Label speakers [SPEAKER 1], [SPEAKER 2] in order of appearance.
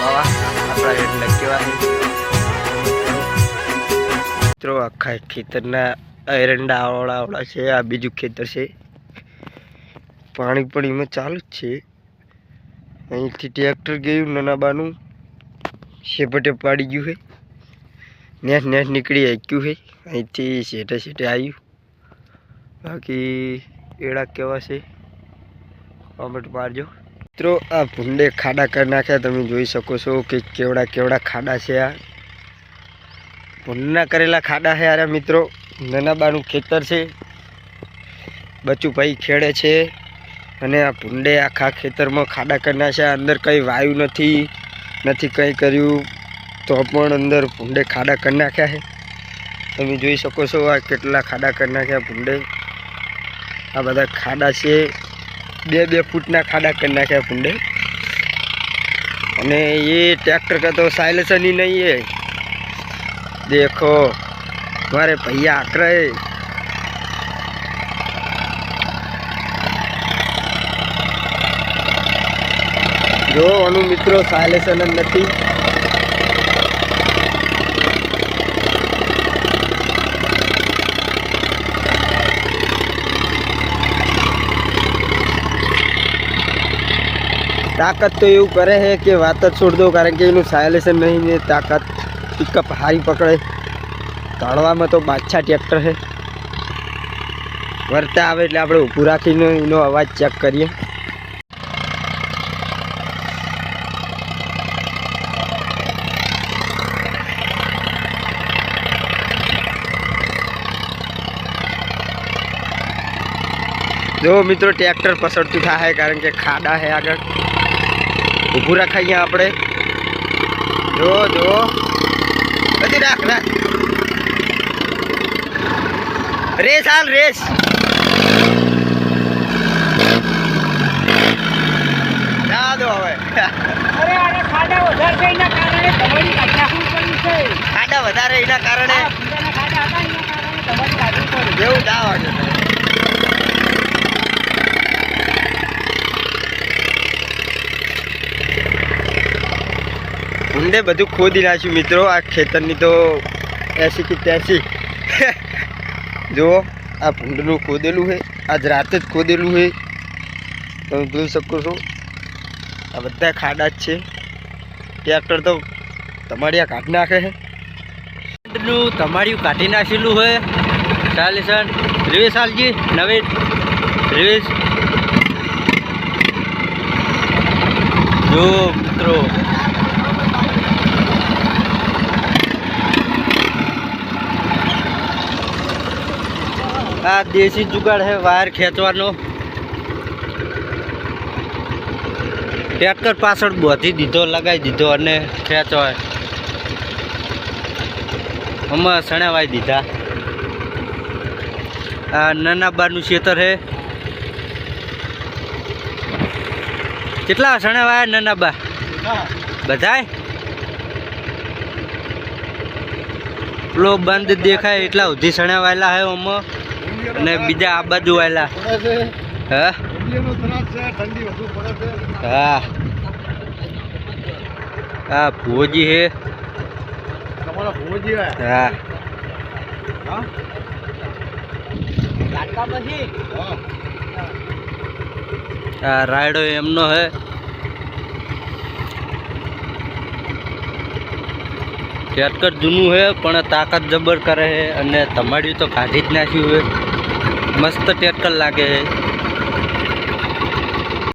[SPEAKER 1] વાવા આપણા એટલે કહેવાય મિત્રો આખા ખેતરના એરંડા આવડા છે। આ બીજું ખેતર છે, પાણી પણ એમાં ચાલુ જ છે। અહીંથી ટ્રેક્ટર ગયું નાનાબાનું શેપટે પાડી ગયું છે, નેટ નીકળી આક્યું છે। અહીંથી શેટે આવ્યું, બાકી એડા કેવા છે કોમેન્ટ મારજો મિત્રો। આ ભૂંડે ખાડા કરી નાખ્યા, તમે જોઈ શકો છો કે કેવડા ખાડા છે। આ ભૂંડના કરેલા ખાડા છે યાર મિત્રો। નાનાબાનું ખેતર છે, બચુભાઈ ખેડે છે અને આ ભૂંડે આખા ખેતરમાં ખાડા કરી નાખ્યા। અંદર કંઈ વાયુ નથી કંઈ કર્યું તો પણ અંદર ભૂંડે ખાડા કરી નાખ્યા છે। તમે જોઈ શકો છો આ કેટલા ખાડા કરી નાખ્યા ભૂંડે। આ બધા ખાડા છે, 2-2 ફૂટના ખાડા કરી નાખ્યા ભૂંડે। અને એ ट्रैक्टर का तो साइलेंसर ही नहीं है, देखो हमारे भैया आक रहे। जो अनु मित्रों साइलेंसर नहीं, ताकत तो એવું કરે है कि વાત જ છોડ દો, કારણ કે એનું સાયલેશન નહીં ને તાકાત પિકઅપ હારી પકડે। તળવામાં તો બાદશાહ ટ્રેક્ટર છે, વરતા આવે એટલે આપણે ઊભું રાખીને એનો અવાજ ચેક કરીએ। જો મિત્રો ટ્રેક્ટર પસડતું થાય કારણ કે ખાડા છે આગળ, ઊભું રાખાઈએ આપણે। જો બધી રાખ રેસ હાલ રેસ। જા દો હવે।
[SPEAKER 2] અરે આને ખાડા વધારે છે એના કારણે તમારી કાઢવું પડ્યું છે।
[SPEAKER 1] ખાડા વધારે એના કારણે
[SPEAKER 2] ખાડા હતા એના કારણે તમારી કાઢવું પડ્યું।
[SPEAKER 1] એવું જા વાગે ભૂંડે બધું ખોદી નાખ્યું મિત્રો। આ ખેતરની તો 80 કે 83 જુઓ આ ભૂંડનું ખોદેલું છે, આજ રાતે જ ખોદેલું છે, તમે જોઈ શકો છો। આ બધા ખાડા જ છે, ટ્રેક્ટર તો તમાડિયા કાઢી નાખે છે। તમાડિયું કાઢી નાખેલું છે, સાલેસન રિવેશ હાલજી નવીન રિવેશ। જો મિત્રો આ દેશી जुगाड़ है वायर ખેંચવાનો। ટ્રેક્ટર પાછળ બોધી દીધો, લગાવી દીધો અને ખેંચવાય આમાં સણાવાઈ દીધા। આ નાનાબાનું ખેતર છે। કેટલા સણાવાયા નાનાબા? બધાય પેલો બંધ દેખાય એટલા સુધી સણાવાયેલા છે આમાં, અને બીજા આ બાજુ વાયેલા। હા હા હા ભુવજી છે, હા આ રાયડો એમનો હે। ટ્રેક્ટર જૂનું છે પણ તાકાત જબર કરે છે, અને તમારી તો કાઢી જ નાખ્યું છે। મસ્ત ટ્રેક્ટર લાગે છે।